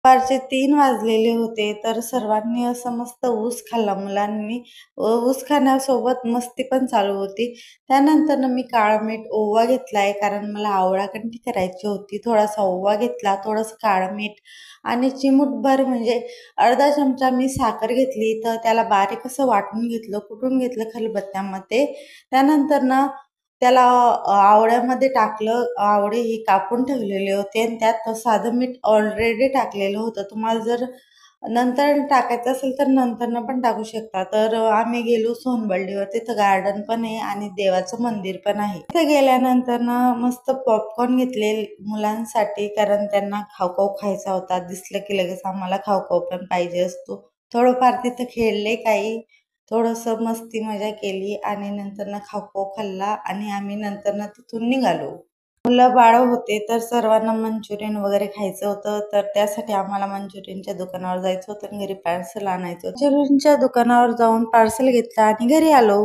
दुपारचे 3 वाजलेले होते, तर सर्वांनी असं मस्त ऊस खाल्ला मुलांनी. ऊस खाण्यासोबत मस्ती पण चालू होती. त्यानंतर मी काळं मीठ, ओवा घेतलाय कारण मला आवळाकंठी करायची होती. थोडासा ओवा घेतला, थोडंसं काळं मीठ आणि चिमूटभर म्हणजे अर्धा चमचा मी साखर घेतली. तर त्याला बारीक असं वाटून घेतलं, कुटून घेतलं खलबत्त्यामध्ये. त्यानंतर ना त्याला आवळ्यामध्ये टाकलं. आवळे हे कापून ठेवलेले होते आणि त्यात साधं मीठ ऑलरेडी टाकलेलं होतं. तुम्हाला जर नंतर टाकायचं असेल तर नंतरनं पण टाकू शकता. तर आम्ही गेलो सोनबर्डीवर. तिथं गार्डन पण आहे आणि देवाचं मंदिर पण आहे. तिथं गेल्यानंतर ना मस्त पॉपकॉर्न घेतले मुलांसाठी कारण त्यांना खाऊ-खाऊ खायचा होता. दिसलं की लगेच आम्हाला खाऊ-खाऊ पण पाहिजे असतो. थोडंफार तिथं खेळले काही. थोडंसं मस्ती मजा केली आणि नंतरनं खाऊ-खाऊ खाल्ला आणि आम्ही नंतरनं तिथून निघालो. मुलं-बाळं होते तर सर्वांना मंचुरियन वगैरे खायचं होतं, तर त्यासाठी आम्हाला मंचुरियनच्या दुकानावर जायचं होतं आणि घरी पार्सल आणायचं होतं. मंचुरियनच्या दुकानावर जाऊन पार्सल घेतलं आणि घरी आलो.